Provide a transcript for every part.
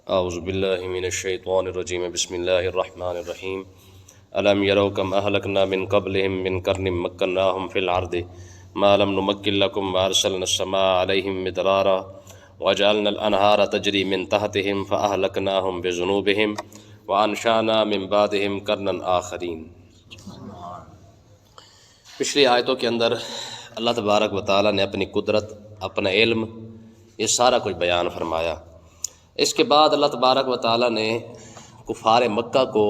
اعوذ باللہ من الشیطان الرجیم بسم اللہ الرحمن الرحیم الم یروا کم اہلکنا من قبلہم من قرن مکناہم فی الارض ما لم نمکن لکم وارسلنا السماء علیہم مدرارا وجعلنا الانہار تجری من تحتہم فاہلکناہم بذنوبہم وانشانا من بعدہم قرنا آخرین۔ پچھلی آیتوں کے اندر اللہ تبارک و تعالیٰ نے اپنی قدرت، اپنا علم، یہ سارا کچھ بیان فرمایا۔ اس کے بعد اللہ تبارک و تعالیٰ نے کفار مکہ کو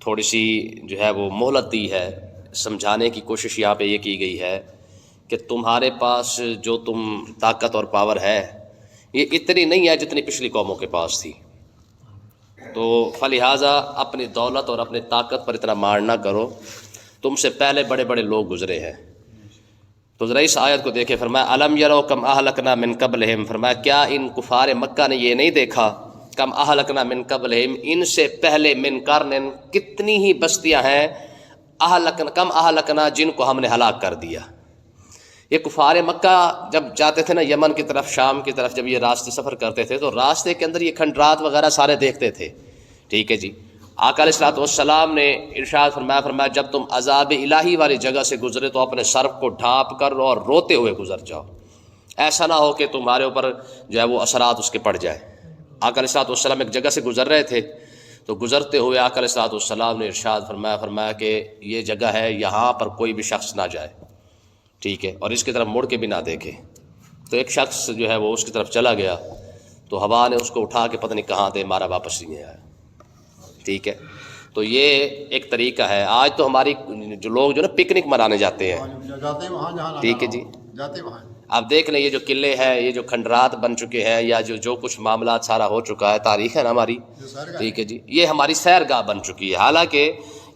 تھوڑی سی جو ہے وہ مہلت دی ہے، سمجھانے کی کوشش یہاں پہ یہ کی گئی ہے کہ تمہارے پاس جو طاقت اور پاور ہے یہ اتنی نہیں ہے جتنی پچھلی قوموں کے پاس تھی، تو فلہٰذا اپنی دولت اور اپنی طاقت پر اتنا مار نہ کرو، تم سے پہلے بڑے بڑے لوگ گزرے ہیں۔ تو ذرا اس آیت کو دیکھیں، فرمایا الم یروا کم اہلکنا من قبلہم، فرمایا کیا ان کفار مکہ نے یہ نہیں دیکھا، کم اہلکنا من قبلہم، ان سے پہلے من قرن کتنی ہی بستیاں ہیں، اہلکنا کم اہلکنا جن کو ہم نے ہلاک کر دیا۔ یہ کفار مکہ جب جاتے تھے نا یمن کی طرف، شام کی طرف، جب یہ راستے سفر کرتے تھے تو راستے کے اندر یہ کھنڈرات وغیرہ سارے دیکھتے تھے، ٹھیک ہے جی۔ آقا علیہ الصلوۃ والسلام نے ارشاد فرمایا جب تم عذاب الہی والی جگہ سے گزرے تو اپنے سر کو ڈھانپ کر اور روتے ہوئے گزر جاؤ، ایسا نہ ہو کہ تمہارے اوپر جو ہے وہ اثرات اس کے پڑ جائے۔ آقا علیہ الصلوۃ والسلام ایک جگہ سے گزر رہے تھے تو گزرتے ہوئے آقا علیہ الصلوۃ والسلام نے ارشاد فرمایا کہ یہ جگہ ہے، یہاں پر کوئی بھی شخص نہ جائے، ٹھیک ہے، اور اس کی طرف مڑ کے بھی نہ دیکھے۔ تو ایک شخص جو ہے وہ اس کی طرف چلا گیا تو ہوا نے اس کو اٹھا کے پتہ نہیں کہاں دے مارا، واپس نہیں آیا، ٹھیک ہے۔ تو یہ ایک طریقہ ہے۔ آج تو ہماری جو لوگ جو نا پکنک منانے جاتے ہیں، ٹھیک ہے جی، آپ دیکھ لیں یہ جو قلعے ہیں، یہ جو کھنڈرات بن چکے ہیں، یا جو کچھ معاملات سارا ہو چکا ہے، تاریخ ہے نا ہماری، ٹھیک ہے جی، یہ ہماری سیرگاہ بن چکی ہے۔ حالانکہ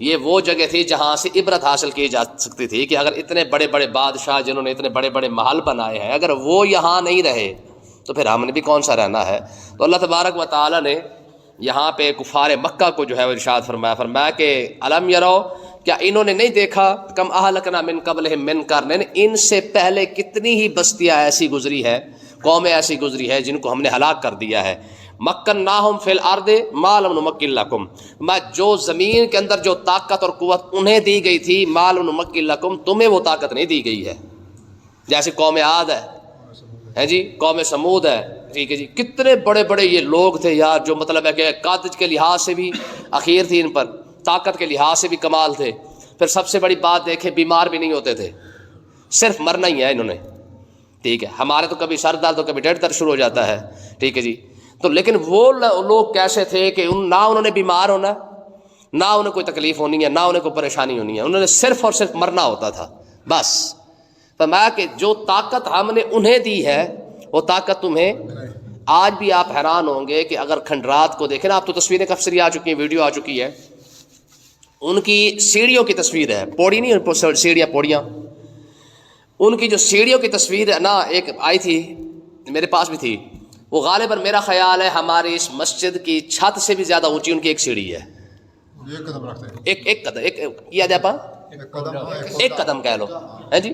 یہ وہ جگہ تھی جہاں سے عبرت حاصل کی جا سکتی تھی کہ اگر اتنے بڑے بڑے بادشاہ جنہوں نے اتنے بڑے بڑے محل بنائے ہیں، اگر وہ یہاں نہیں رہے تو پھر ہم نے بھی کون سا رہنا ہے۔ تو اللہ تبارک و تعالیٰ نے یہاں پہ کفار مکہ کو جو ہے وہ ارشاد فرمایا کہ الم یروا، کیا انہوں نے نہیں دیکھا، کم اہلکنا من قبلہم من قرن، ان سے پہلے کتنی ہی بستیاں ایسی گزری ہے، قومیں ایسی گزری ہے جن کو ہم نے ہلاک کر دیا ہے۔ مکناہم فی الارض ما لم نمکن لکم، جو زمین کے اندر جو طاقت اور قوت انہیں دی گئی تھی، ما لم نمکن لکم، تمہیں وہ طاقت نہیں دی گئی ہے۔ جیسے قوم عاد ہے جی، قوم سمود ہے، ٹھیک ہے جی، کتنے بڑے بڑے یہ لوگ تھے یار، جو مطلب ہے کہ قد کے لحاظ سے بھی اخیر تھی ان پر، طاقت کے لحاظ سے بھی کمال تھے، پھر سب سے بڑی بات دیکھیں بیمار بھی نہیں ہوتے تھے، صرف مرنا ہی ہے انہوں نے، ٹھیک ہے۔ ہمارے تو کبھی سر درد تو کبھی ڈیڑھ درد شروع ہو جاتا ہے، ٹھیک ہے جی۔ تو لیکن وہ لوگ کیسے تھے کہ نہ انہوں نے بیمار ہونا، نہ انہیں کوئی تکلیف ہونی ہے، نہ انہیں کوئی پریشانی ہونی ہے، انہوں نے صرف اور صرف مرنا ہوتا تھا بس۔ فرمایا کہ جو طاقت ہم نے انہیں دی ہے وہ طاقت تمہیں، آج بھی آپ حیران ہوں گے کہ اگر کھنڈرات کو دیکھیں نا، آپ تو تصویریں کافی آ چکی ہیں، ویڈیو آ چکی ہے، ان کی سیڑھیوں کی تصویر ہے، پوڑی نہیں، سیڑھیاں پوڑیاں، ان کی جو سیڑھیوں کی تصویر ہے نا، ایک آئی تھی میرے پاس بھی تھی، وہ غالباً میرا خیال ہے ہماری اس مسجد کی چھت سے بھی زیادہ اونچی ان کی ایک سیڑھی ہے، ایک قدم رکھتے ہیں، ایک قدم، ایک قدم کہہ لو ہے جی،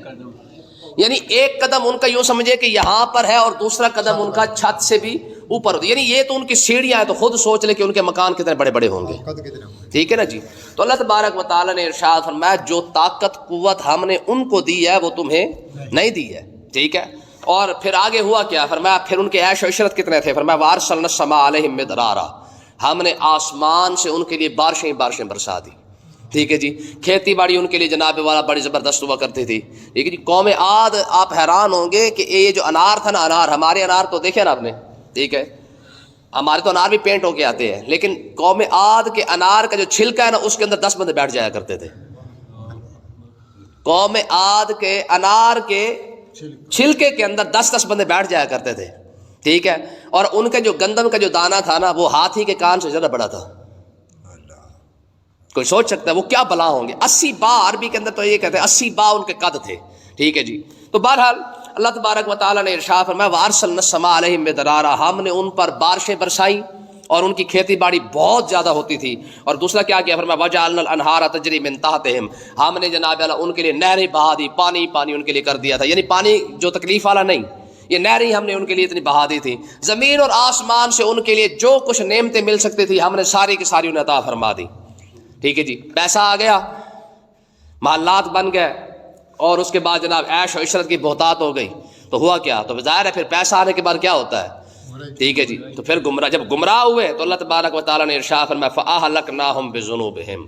یعنی ایک قدم ان کا یوں سمجھے کہ یہاں پر ہے اور دوسرا قدم ان کا چھت سے بھی اوپر ہوتی ہے، یعنی یہ تو ان کی سیڑھیاں ہیں، تو خود سوچ لے کہ ان کے مکان کتنے بڑے بڑے ہوں گے، ٹھیک ہے نا جی۔ تو اللہ تبارک و تعالیٰ نے ارشاد فرمایا جو طاقت قوت ہم نے ان کو دی ہے وہ تمہیں نہیں دی ہے، ٹھیک ہے۔ اور پھر آگے ہوا کیا، فرمایا پھر ان کے عیش و عشرت کتنے تھے، فرمایا وارسلنا السماء علیہم مدرارا، ہم نے آسمان سے ان کے لیے بارشیں بارشیں برسا دی، ٹھیک ہے جی۔ کھیتی باڑی ان کے لیے جناب والا بڑی زبردست ہوا کرتی تھی، ٹھیک ہے جی۔ قوم عاد، آپ حیران ہوں گے کہ یہ جو انار تھا نا، انار، ہمارے انار تو دیکھے نا آپ نے، ٹھیک ہے، ہمارے تو انار بھی پینٹ ہو کے آتے ہیں، لیکن قوم عاد کے انار کا جو چھلکا ہے نا، اس کے اندر 10 بندے بیٹھ جایا کرتے تھے۔ قوم عاد کے انار کے چھلکے کے اندر 10 بندے بیٹھ جایا کرتے تھے، ٹھیک ہے۔ اور ان کا جو گندم کا جو دانہ تھا نا، وہ ہاتھی کے کان سے زیادہ بڑا تھا، کوئی سوچ سکتا ہے وہ کیا بلا ہوں گے۔ 80 با، عربی کے اندر تو یہ کہتے ہیں 80 با ان کے قد تھے، ٹھیک ہے جی۔ تو بہرحال اللہ تبارک و تعالیٰ نے ارشاد فرمایا وارسلنا السماء علیہم مدرارا، ہم نے ان پر بارشیں برسائیں اور ان کی کھیتی باڑی بہت زیادہ ہوتی تھی۔ اور دوسرا کیا کیا، فرمایا وجعلنا الانہار تجری من تحتہم، ہم نے جناب اللہ ان کے لیے نہریں بہا دی، پانی ان کے لیے کر دیا تھا، یعنی پانی جو تکلیف والا نہیں، یہ نہریں ہم نے ان کے لیے اتنی بہا دی تھی، زمین اور آسمان سے ان کے لیے جو کچھ نعمتیں مل سکتی تھی ہم نے ساری کی ساری انہیں عطا فرما دی. ٹھیک ہے جی، پیسہ آ گیا، محلات بن گئے، اور اس کے بعد جناب عیش و عشرت کی بہتات ہو گئی. تو ہوا کیا؟ تو ظاہر ہے پھر پیسہ آنے کے بعد کیا ہوتا ہے؟ ٹھیک ہے جی، تو پھر جب گمراہ ہوئے تو اللہ تبارک و تعالیٰ نے ارشاد فرمایا فَأَهْلَكْنَاهُمْ بِذُنُوبِهِمْ،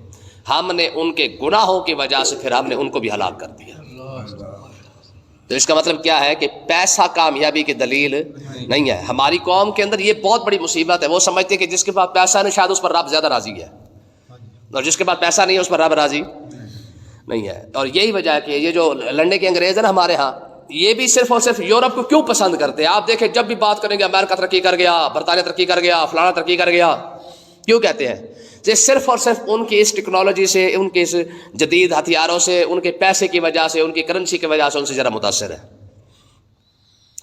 ہم نے ان کے گناہوں کی وجہ سے پھر ہم نے ان کو بھی ہلاک کر دیا. تو اس کا مطلب کیا ہے کہ پیسہ کامیابی کی دلیل نہیں ہے. ہماری قوم کے اندر یہ بہت بڑی مصیبت ہے، وہ سمجھتے ہیں کہ جس کے پاس پیسہ نہیں شاید اس پر رب زیادہ راضی ہے، اور جس کے پاس پیسہ نہیں ہے اس پر رب راضی نہیں ہے. اور یہی وجہ ہے کہ یہ جو لڑنے کے انگریز ہیں نا ہمارے ہاں، یہ بھی صرف اور صرف یورپ کو کیوں پسند کرتے ہیں؟ آپ دیکھیں جب بھی بات کریں گے امریکہ ترقی کر گیا، برطانیہ ترقی کر گیا، فلانا ترقی کر گیا، کیوں کہتے ہیں؟ یہ صرف اور صرف ان کی اس ٹیکنالوجی سے، ان کے اس جدید ہتھیاروں سے، ان کے پیسے کی وجہ سے، ان کی کرنسی کی وجہ سے ان سے ذرا متاثر ہے.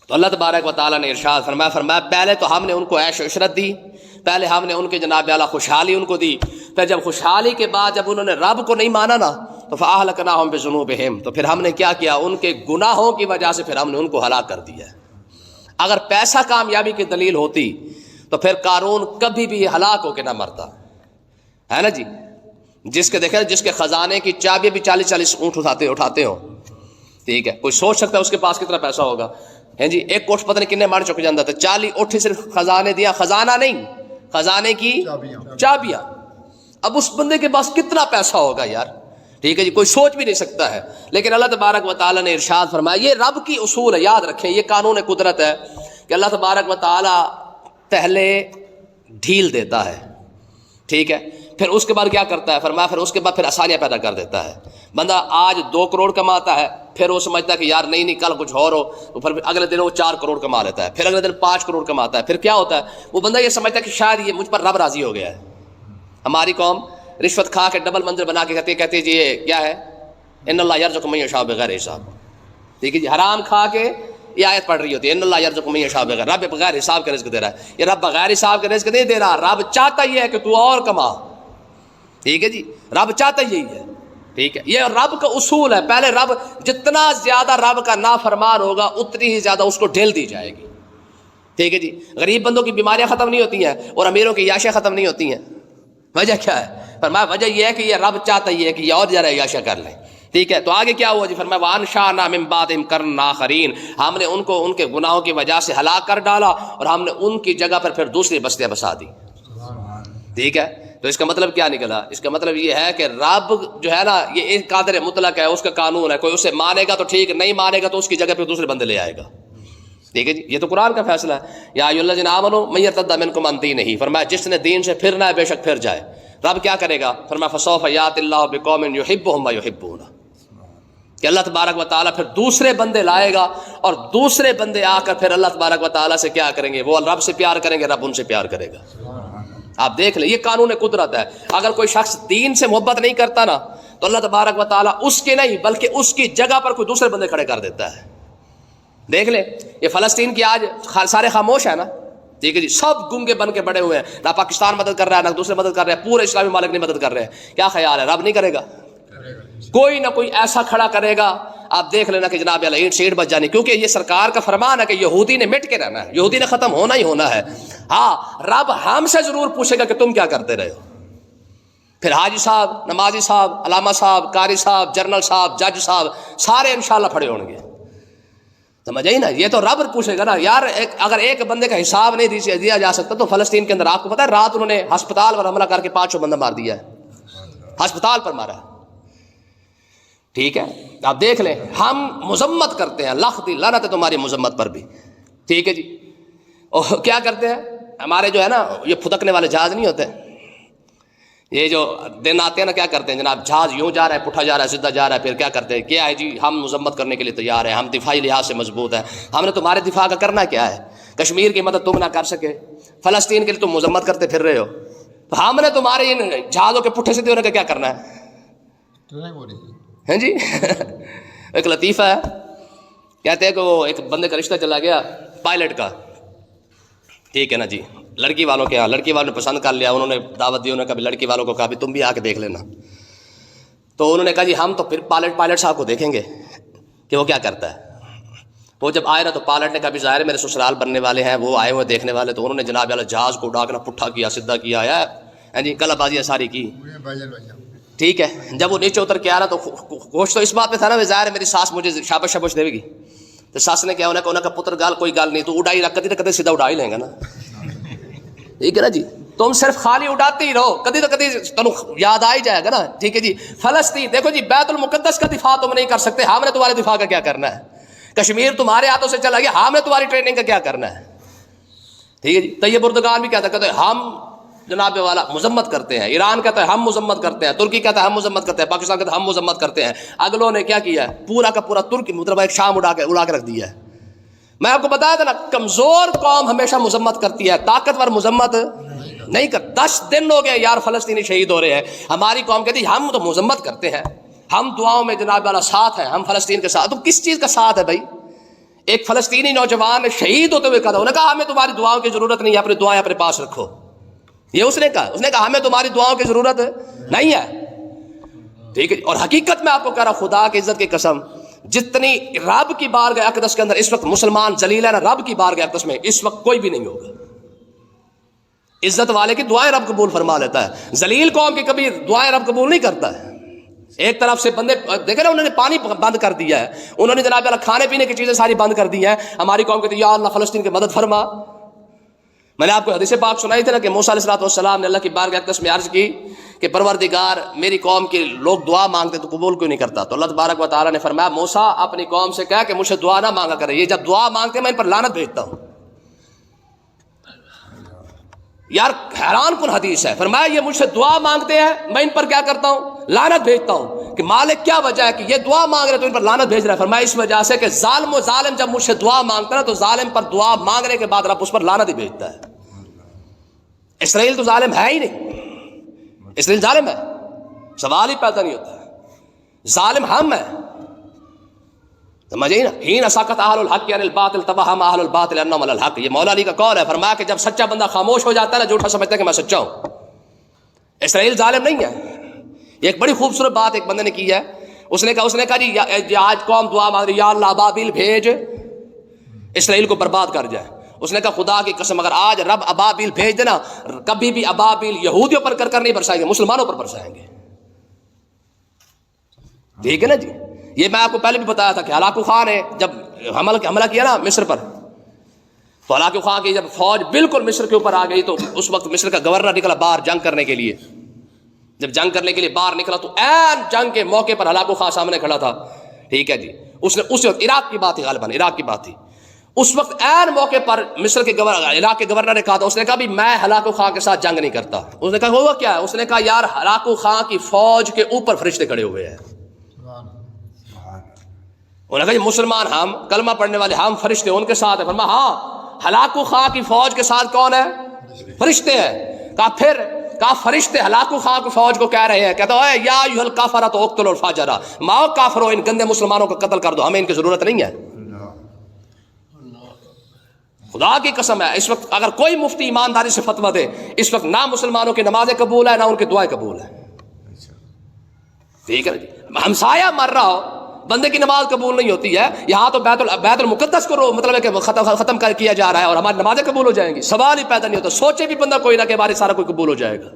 تو اللہ تبارک و تعالیٰ نے ارشاد فرمایا پہلے تو ہم نے ان کو عیش و عشرت دی، پہلے ہم نے ان کے جناب اعلیٰ خوشحالی ان کو دی، پھر جب خوشحالی کے بعد جب انہوں نے رب کو نہیں مانا نا تو فَأَهْلَكْنَاهُمْ بِذُنُوبِهِمْ، تو پھر ہم نے کیا کیا؟ ان کے گناہوں کی وجہ سے پھر ہم نے ان کو ہلاک کر دیا. اگر پیسہ کامیابی کی دلیل ہوتی تو پھر قارون کبھی بھی ہلاک ہو کے نہ مرتا ہے نا جی. جس کے دیکھیں جس کے خزانے کی چابی بھی 40 اونٹ اٹھاتے ہو، ٹھیک ہے، کوئی سوچ سکتا ہے اس کے پاس کتنا پیسہ ہوگا. ہیں جی ایک کوٹ پتہ نہیں کتنے مار چک جاتا تھا، 40 اونٹ صرف خزانے دیا، خزانہ نہیں، خزانے کی چابیاں. اب اس بندے کے پاس کتنا پیسہ ہوگا یار. ٹھیک ہے جی، کوئی سوچ بھی نہیں سکتا ہے. لیکن اللہ تبارک و تعالیٰ نے ارشاد فرمایا، یہ رب کی اصول ہے، یاد رکھیں، یہ قانون قدرت ہے کہ اللہ تبارک و تعالیٰ پہلے ڈھیل دیتا ہے، ٹھیک ہے، پھر اس کے بعد کیا کرتا ہے؟ فرمایا پھر اس کے بعد پھر آسانیاں پیدا کر دیتا ہے. بندہ آج 2 کروڑ کماتا ہے، پھر وہ سمجھتا ہے کہ یار نہیں کل کچھ اور ہو، تو پھر اگلے دن وہ 4 کروڑ کما لیتا ہے، پھر اگلے دن 5 کروڑ کماتا ہے. پھر کیا ہوتا ہے؟ وہ بندہ یہ سمجھتا ہے کہ شاید یہ مجھ پر رب راضی ہو گیا ہے. ہماری قوم رشوت کھا کے ڈبل منزل بنا کے کہتی ہے جی یہ کیا ہے؟ ان اللہ یرزق من یشاء بغیر حساب. ٹھیک ہے جی، حرام کھا کے یہ آیت پڑھ رہی ہوتی ہے، ان اللہ یرزق من یشاء بغیر، رب بغیر حساب کا رزق دے رہا ہے. یہ رب بغیر حساب کا رزق نہیں دے رہا، رب چاہتا ہی ہے کہ تو اور کما. ٹھیک ہے جی، رب چاہتا یہی ہے. ٹھیک ہے، یہ رب کا اصول ہے. پہلے رب جتنا زیادہ رب کا نافرمان ہوگا اتنی ہی زیادہ اس کو ڈھیل دی جائے گی. ٹھیک ہے جی، غریب بندوں کی بیماریاں ختم نہیں ہوتی ہیں اور امیروں کی عیاشیاں ختم نہیں ہوتی ہیں. وجہ کیا ہے؟ فرمایا وجہ یہ ہے کہ یہ رب چاہتا ہی ہے کہ یہ اور زیادہ عیاشیاں کر لیں. ٹھیک ہے، تو آگے کیا ہوا جی؟ فرمایا وَأَنشَأْنَا مِن بَعْدِهِمْ قَرْنًا آخَرِينَ، ہم نے ان کو ان کے گناہوں کی وجہ سے ہلاک کر ڈالا اور ہم نے ان کی جگہ پر پھر دوسری بستیاں بسا دی. ٹھیک ہے، تو اس کا مطلب کیا نکلا؟ اس کا مطلب یہ ہے کہ رب جو ہے نا یہ ایک قادر مطلق ہے، اس کا قانون ہے، کوئی اسے مانے گا تو ٹھیک، نہیں مانے گا تو اس کی جگہ پہ دوسرے بندے لے آئے گا. ٹھیک ہے جی، یہ تو قرآن کا فیصلہ ہے. یا ایھا الذین آمنوا من یرتد منکم عن دینہ، فرمایا جس نے دین سے پھرنا ہے بے شک پھر جائے. رب کیا کرے گا؟ فرمایا فسوف یأتی اللہ بقوم یحبهم ویحبونہ، کہ اللہ تبارک و تعالیٰ پھر دوسرے بندے لائے گا اور دوسرے بندے آ کر پھر اللہ تبارک و تعالیٰ سے کیا کریں گے؟ وہ رب سے پیار کریں گے، رب ان سے پیار کرے گا. آپ دیکھ لیں، یہ قانون قدرت ہے. اگر کوئی شخص دین سے محبت نہیں کرتا نا تو اللہ تبارک و تعالیٰ اس کے نہیں بلکہ اس کی جگہ پر کوئی دوسرے بندے کھڑے کر دیتا ہے. دیکھ لیں، یہ فلسطین کی آج سارے خاموش ہیں نا. ٹھیک ہے جی، سب گنگے بن کے بڑے ہوئے ہیں، نہ پاکستان مدد کر رہا ہے نہ دوسرے مدد کر رہے ہیں، پورے اسلامی ممالک نہیں مدد کر رہے ہیں. کیا خیال ہے رب نہیں کرے گا؟ کوئی نہ کوئی ایسا کھڑا کرے گا. آپ دیکھ لینا کہ جناب اینٹ سے اینٹ بچ جانی، کیونکہ یہ سرکار کا فرمان ہے کہ یہودی نے مٹ کے رہنا ہے، یہودی نے ختم ہونا ہی ہونا ہے. ہاں، رب ہم سے ضرور پوچھے گا کہ تم کیا کرتے رہے ہو. پھر حاجی صاحب، نمازی صاحب، علامہ صاحب، قاری صاحب، جنرل صاحب، جج صاحب سارے انشاءاللہ کھڑے ہوں گے. سمجھ آئی نا؟ یہ تو رب پوچھے گا نا یار. اگر ایک بندے کا حساب نہیں دیا جا سکتا تو فلسطین کے اندر آپ کو پتا ہے رات انہوں نے ہسپتال پر حملہ کر کے 500 بندہ مار دیا ہے، ہسپتال پر مارا ہے. ٹھیک ہے، آپ دیکھ لیں، ہم مذمت کرتے ہیں، لاکھ دی لعنت ہے تمہاری مذمت پر بھی. ٹھیک ہے جی، اور کیا کرتے ہیں ہمارے جو ہے نا یہ پھدکنے والے جہاز نہیں ہوتے، یہ جو دن آتے ہیں نا کیا کرتے ہیں جناب، جہاز یوں جا رہا ہے، پٹھا جا رہا ہے، سیدھا جا رہا ہے، پھر کیا کرتے ہیں؟ کیا ہے جی، ہم مذمت کرنے کے لیے تیار ہیں، ہم دفاعی لحاظ سے مضبوط ہیں. ہم نے تمہارے دفاع کا کرنا کیا ہے؟ کشمیر کی مدد تم نہ کر سکے، فلسطین کے لیے تم مذمت کرتے پھر رہے ہو، تو ہم نے تمہارے ان جہازوں کے پٹھے سیدھے ہونے کا کیا کرنا ہے؟ ہیں جی ایک لطیفہ ہے، کہتے ہیں کہ وہ ایک بندے کا رشتہ چلا گیا پائلٹ کا. ٹھیک ہے نا جی، لڑکی والوں کے ہاں، لڑکی والوں نے پسند کر لیا، انہوں نے دعوت دی، انہوں نے کہا لڑکی والوں کو کہا بھی تم بھی آ کے دیکھ لینا. تو انہوں نے کہا جی ہم تو پھر پائلٹ صاحب کو دیکھیں گے کہ وہ کیا کرتا ہے. وہ جب آئے نا تو پائلٹ نے کہا بھی ظاہر میرے سسرال بننے والے ہیں، وہ آئے ہوئے دیکھنے والے، تو انہوں نے جناب والا جہاز کو اڑا کے پٹھا کیا، سیدھا کیا ہے جی، کلا بازیاں ساری کی، ٹھیک ہے۔ جب وہ نیچے اتر کے آ رہا تو کوشش تو اس بات پہ تھا نا ظاہر میری ساس مجھے شابش شابش دے گی، تو ساس نے کیا انہوں کا پتر گال کوئی گال نہیں، تو اڑائی رکھ کدی تو کدی سیدھا اڑا ہی لیں گا نا، ٹھیک ہے نا جی۔ تم صرف خالی اڑاتے ہی رہو، کدی تو کدی تمہیں یاد آ ہی جائے گا نا، ٹھیک ہے جی۔ فلسطین دیکھو جی، بیت المقدس کا دفاع تم نہیں کر سکتے، ہم نے تمہارے دفاع کا کیا کرنا ہے؟ کشمیر تمہارے ہاتھوں سے چلا گیا، ہم نے تمہاری ٹریننگ کا کیا کرنا ہے؟ ٹھیک ہے جی۔ طیب اردگان بھی کہتا ہے ہم جناب والا مذمت کرتے ہیں، ایران کہتا ہے ہم مذمت کرتے ہیں، ترکی کہتا ہے ہم مذمت کرتے ہیں، پاکستان کہتا ہے ہم مذمت کرتے ہیں۔ اگلوں نے کیا کیا ہے؟ پورا کا پورا ترکی مطلب ایک شام اڑا کے رکھ دیا ہے۔ میں آپ کو بتایا تھا نا، کمزور قوم ہمیشہ مذمت کرتی ہے، طاقتور مذمت نہیں کر۔ 10 دن ہو گئے یار فلسطینی شہید ہو رہے ہیں، ہماری قوم کہتی ہے ہم تو مذمت کرتے ہیں، ہم دعاؤں میں جناب والا ساتھ ہیں، ہم فلسطین کے ساتھ۔ تو کس چیز کا ساتھ ہے بھائی؟ ایک فلسطینی نوجوان شہید ہوتے ہوئے کہا، انہوں نے کہا ہمیں تمہاری دعاؤں کی ضرورت نہیں ہے، اپنی دعائیں اپنے پاس رکھو، یہ اس نے کہا ہمیں تمہاری دعاؤں کی ضرورت نہیں ہے، ٹھیک ہے۔ اور حقیقت میں آپ کو کہہ رہا ہوں، خدا کی عزت کی قسم، جتنی رب کی بارگاہ اقدس کے اندر اس وقت مسلمان ذلیل ہے نا، رب کی بارگاہ اقدس میں اس وقت کوئی بھی نہیں ہوگا۔ عزت والے کی دعائیں رب قبول فرما لیتا ہے، ذلیل قوم کی کبھی دعائیں رب قبول نہیں کرتا ہے۔ ایک طرف سے بندے دیکھیں نا، انہوں نے پانی بند کر دیا ہے، انہوں نے جناب اللہ کھانے پینے کی چیزیں ساری بند کر دی ہیں، ہماری قوم کہتی ہے یا اللہ فلسطین کی مدد فرما۔ میں نے آپ کو حدیث پاک سنائی تھی نا کہ موسیٰ علیہ السلام نے اللہ کی بارگاہ اقدس میں عرض کی کہ پروردگار میری قوم کے لوگ دعا مانگتے تو قبول کیوں نہیں کرتا؟ تو اللہ تبارک و تعالیٰ نے فرمایا موسیٰ اپنی قوم سے کہا کہ مجھ سے دعا نہ مانگا کرے، یہ جب دعا مانگتے میں ان پر لعنت بھیجتا ہوں۔ یار حیران کن حدیث ہے، فرمایا یہ مجھ سے دعا مانگتے ہیں، میں ان پر کیا کرتا ہوں؟ لعنت بھیجتا ہوں۔ کہ مالک کیا وجہ ہے کہ یہ دعا مانگ رہے تو ان پر لعنت بھیج رہا ہے؟ فرمایا اس وجہ سے کہ ظالم جب مجھ سے دعا مانگتا ہے نا تو ظالم پر دعا مانگنے کے بعد رب اس پر لعنت ہی بھیجتا ہے۔ اسرائیل تو ظالم ہے ہی نہیں، اسرائیل ظالم ہے، سوال ہی پیدا نہیں ہوتا ہے، ظالم ہم ہیں، سمجھے نا؟ حین سکت اہل الحق عن الباطل توہم اہل الباطل انہم علی الحق، یہ مولا علی کا قول ہے۔ فرمایا کہ جب سچا بندہ خاموش ہو جاتا ہے نا، جھوٹا سمجھتا ہے کہ میں سچا ہوں۔ اسرائیل ظالم نہیں ہے۔ یہ ایک بڑی خوبصورت بات ایک بندے نے کی ہے، اس نے کہا جی آج قوم دعا مانگ رہی یا اللہ ابابیل بھیج اسرائیل کو برباد کر جائے۔ اس نے کہا خدا کی قسم اگر آج رب ابابیل بھیج دینا، کبھی بھی ابابیل یہودیوں پر کر نہیں برسائیں گے، مسلمانوں پر برسائیں گے، ٹھیک ہے نا جی۔ یہ میں آپ کو پہلے بھی بتایا تھا کہ ہلاکو خان نے جب حملہ کیا نا مصر پر، تو ہلاکو خان کی جب فوج بالکل مصر کے اوپر آ گئی تو اس وقت مصر کا گورنر نکلا باہر جنگ کرنے کے لیے۔ جب جنگ کرنے کے لیے باہر نکلا تو عین جنگ کے موقع پر ہلاکو خان سامنے کھڑا تھا، ٹھیک ہے جی۔ اس نے اس وقت عراق کی بات تھی، غالباً عراق کی بات تھی، اس وقت عین موقع پر مصر کے عراق کے گورنر نے کہا تھا، اس نے کہا بھی میں ہلاکو خان کے ساتھ جنگ نہیں کرتا۔ اس نے کہا ہوا کیا ہے؟ اس نے کہا یار ہلاکو خان کی فوج کے اوپر فرشتے کھڑے ہوئے ہیں۔ انہوں نے کہا یہ مسلمان ہم کلمہ پڑھنے والے ہم فرشتے ان کے ساتھ ہیں۔ فرمایا ہاں ہلاکو خان کی فوج کے ساتھ کون ہے؟ فرشتے ہیں۔ کہا فرشتے ہلاکو خان کی فوج کو کہہ رہے ہیں، کہتا ہے یا ایھا الکافرۃ اقتلوا الفاجرہ، ماؤ کافروں ان گندے مسلمانوں کا قتل کر دو، ہمیں ان کی ضرورت نہیں ہے۔ خدا کی قسم ہے اس وقت اگر کوئی مفتی ایمانداری سے فتویٰ دے، اس وقت نہ مسلمانوں کی نمازیں قبول ہے نہ ان کی دعائیں قبول ہے، ٹھیک ہے جی۔ ہمسایہ مر رہا ہو، بندے کی نماز قبول نہیں ہوتی ہے، یہاں تو بیت المقدس کو مطلب ہے کہ ختم کیا جا رہا ہے اور ہماری نمازیں قبول ہو جائیں گی، سوال ہی پیدا نہیں ہوتا۔ سوچے بھی بندہ کوئی نہ کہ ہمارے سارا کوئی قبول ہو جائے گا۔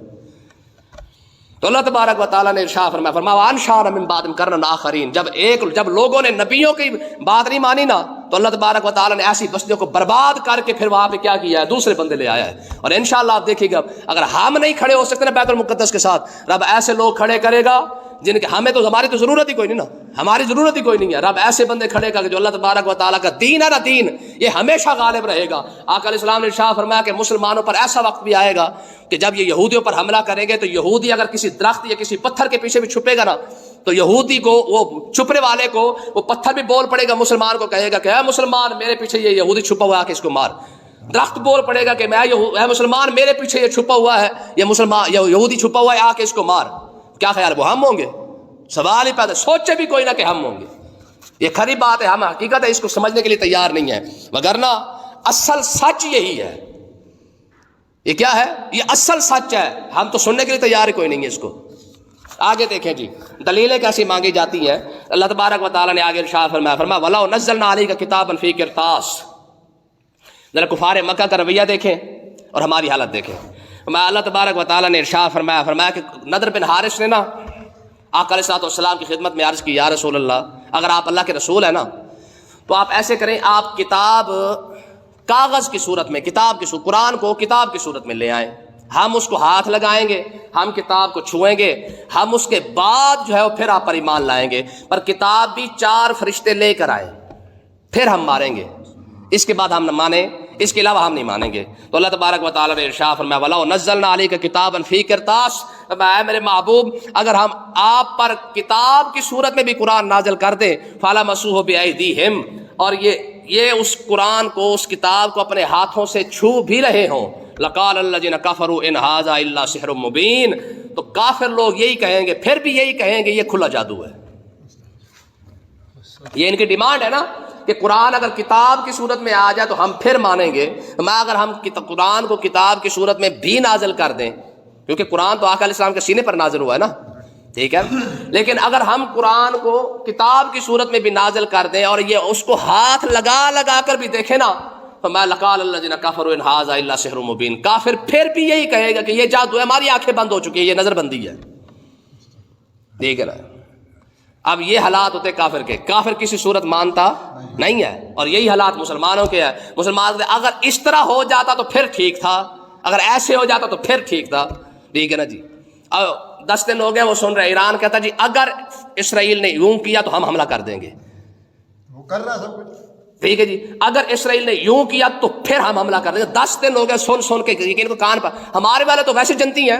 تو اللہ تبارک و تعالیٰ نے ارشاد فرمایا وانشأنا من بعدہم قرنا آخرین، جب لوگوں نے نبیوں کی بات نہیں مانی نا تو اللہ تبارک و تعالیٰ نے ایسی بستیوں کو برباد کر کے پھر وہاں پہ کیا کیا ہے؟ دوسرے بندے لے آیا ہے۔ اور انشاءاللہ آپ دیکھیے گا اگر ہم نہیں کھڑے ہو سکتے نا بیت المقدس کے ساتھ، رب ایسے لوگ کھڑے کرے گا جن کے ہماری تو ضرورت ہی کوئی نہیں نا، ہماری ضرورت ہی کوئی نہیں ہے۔ رب ایسے بندے کھڑے کر کے جو اللہ تبارک و تعالیٰ کا دین ہے نا، دین یہ ہمیشہ غالب رہے گا۔ آقا علیہ السلام نے ارشاد فرمایا کہ مسلمانوں پر ایسا وقت بھی آئے گا کہ جب یہ یہودیوں پر حملہ کریں گے تو یہودی اگر کسی درخت یا کسی پتھر کے پیچھے بھی چھپے گا نا تو یہودی کو وہ چھپنے والے کو وہ پتھر بھی بول پڑے گا، مسلمان کو کہے گا کہ اے مسلمان میرے پیچھے یہ یہودی چھپا ہوا ہے کہ اس کو مار۔ درخت بول پڑے گا کہ اے مسلمان میرے پیچھے یہ چھپا ہوا ہے، یہ مسلمان یہودی چھپا ہوا ہے آ کے اس کو مار۔ کیا خیال وہ ہم ہوں گے؟ سوال ہی پیدا، سوچے بھی کوئی نہ کہ ہم ہوں گے۔ یہ کھری بات ہے، ہم حقیقت ہے اس کو سمجھنے کے لیے تیار نہیں ہے، وگرنہ اصل سچ یہی ہے۔ یہ کیا ہے؟ یہ اصل سچ ہے، ہم تو سننے کے لیے تیار ہی کوئی نہیں ہے اس کو۔ آگے دیکھیں جی دلیلیں کیسی مانگی جاتی ہیں۔ اللہ تبارک و تعالیٰ نے آگے ارشاد فرمایا وَلَوْ نَزَّلْنَا عَلَيْكَ کِتَابًا فِي قِرْطَاسٍ. ذرا کفار مکہ کا رویہ دیکھیں اور ہماری حالت دیکھیں. اللہ تبارک و تعالیٰ نے ارشاد فرمایا کہ نضر بن حارث نے نا آقا علیہ الصلوۃ والسلام کی خدمت میں عرض کی یا رسول اللہ اگر آپ اللہ کے رسول ہیں نا تو آپ ایسے کریں آپ کتاب کاغذ کی صورت میں قرآن کو کتاب کی صورت میں لے آئیں, ہم اس کو ہاتھ لگائیں گے, ہم کتاب کو چھوئیں گے, ہم اس کے بعد جو ہے وہ پھر آپ پر ایمان لائیں گے, پر کتاب بھی 4 فرشتے لے کر آئے پھر ہم مانیں گے, اس کے بعد ہم نہ مانیں, اس کے علاوہ ہم نہیں مانیں گے. تو اللہ تبارک و تعالیٰ نے ارشاد فرمایا وَلَوْ نَزَّلْنَا عَلَيْكَ کِتَابًا فِي قِرْطَاسٍ, اے میرے محبوب اگر ہم آپ پر کتاب کی صورت میں بھی قرآن نازل کر دیں فَلَمَسُوهُ بِأَيْدِيهِمْ, اور یہ اس قرآن کو اس کتاب کو اپنے ہاتھوں سے چھو بھی رہے ہوں, لَقَالَ الَّذِينَ كَفَرُوا إِنْ هَذَا إِلَّا سِحْرٌ مُبِينٌ, تو کافر لوگ یہی کہیں گے, پھر بھی یہی کہیں گے یہ کھلا جادو ہے. یہ ان کی ڈیمانڈ ہے نا کہ قرآن اگر کتاب کی صورت میں آ جائے تو ہم پھر مانیں گے, اگر ہم قرآن کو کتاب کی صورت میں بھی نازل کر دیں, کیونکہ قرآن تو آقا علیہ السلام کے سینے پر نازل ہوا ہے نا, ٹھیک ہے, لیکن اگر ہم قرآن کو کتاب کی صورت میں بھی نازل کر دیں اور یہ اس کو ہاتھ لگا کر بھی دیکھیں نا فَمَا لَقَالَ الَّذِينَ كَفَرُوا إِنْ هَذَا إِلَّا سِحْرٌ مُبِينٌ, کافر پھر بھی یہی کہے گا کہ یہ جادو ہے, ہماری آنکھیں بند ہو چکی ہیں, یہ نظر بندی ہے. ٹھیک ہے نا. اب یہ حالات ہوتے کافر کے, کافر کسی صورت مانتا نہیں ہے, اور یہی حالات مسلمانوں کے ہیں. مسلمان اگر اس طرح ہو جاتا تو پھر ٹھیک تھا, اگر ایسے ہو جاتا تو پھر ٹھیک تھا. ٹھیک ہے نا جی. اب 10 دن ہو گئے وہ سن رہے, ایران کہتا جی اگر اسرائیل نے یوں کیا تو ہم حملہ کر دیں گے, وہ کر رہا سب کچھ, ٹھیک ہے جی, اگر اسرائیل نے یوں کیا تو پھر ہم حملہ کر دیں گے. 10 دن ہو گئے سن کے ان کو کان پر, ہمارے والے تو ویسے جنتی ہیں,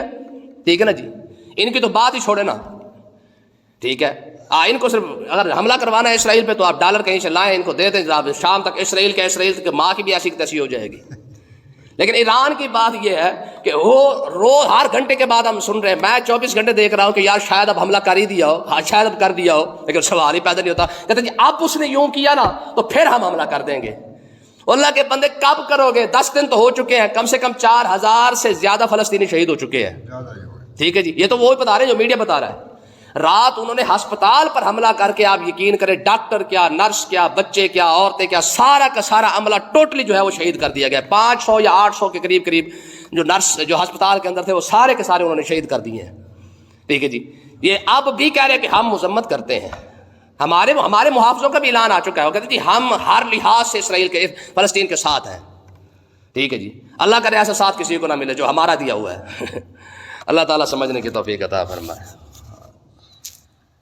ٹھیک ہے نا جی, ان کی تو بات ہی چھوڑے نا, ٹھیک ہے. ان کو صرف اگر حملہ کروانا ہے اسرائیل پہ تو آپ ڈالر کہیں سے لائیں, ان کو دے دیں, شام تک اسرائیل کے ماں کی بھی ایسی تیسی ہو جائے گی. لیکن ایران کی بات یہ ہے کہ وہ روز ہر گھنٹے کے بعد ہم سن رہے ہیں, میں 24 گھنٹے دیکھ رہا ہوں کہ یار شاید اب حملہ کر ہی دیا ہو, شاید اب کر دیا ہو, لیکن سوال ہی پیدا نہیں ہوتا. کہتے ہیں جی اب اس نے یوں کیا نا تو پھر ہم حملہ کر دیں گے. اللہ کے بندے کب کرو گے؟ 10 دن تو ہو چکے ہیں, کم سے کم 4000 سے زیادہ فلسطینی شہید ہو چکے ہیں. ٹھیک ہے جی, یہ تو وہی بتا رہے ہیں جو میڈیا بتا رہا ہے. رات انہوں نے ہسپتال پر حملہ کر کے, آپ یقین کریں ڈاکٹر کیا, نرس کیا, بچے کیا, عورتیں کیا, سارا کا سارا عملہ ٹوٹلی جو ہے وہ شہید کر دیا گیا. 500 یا 800 کے قریب جو نرس جو ہسپتال کے اندر تھے وہ سارے کے سارے انہوں نے شہید کر دیے ہیں. ٹھیک ہے جی. یہ اب بھی کہہ رہے ہیں کہ ہم مذمت کرتے ہیں, ہمارے محافظوں کا بھی اعلان آ چکا ہے, وہ کہتے ہیں جی ہم ہر لحاظ سے اسرائیل کے فلسطین کے ساتھ ہیں. ٹھیک ہے جی. اللہ کرے ایسا ساتھ کسی کو نہ ملے جو ہمارا دیا ہوا ہے. اللہ تعالیٰ سمجھنے کی توفیق عطا فرمائے.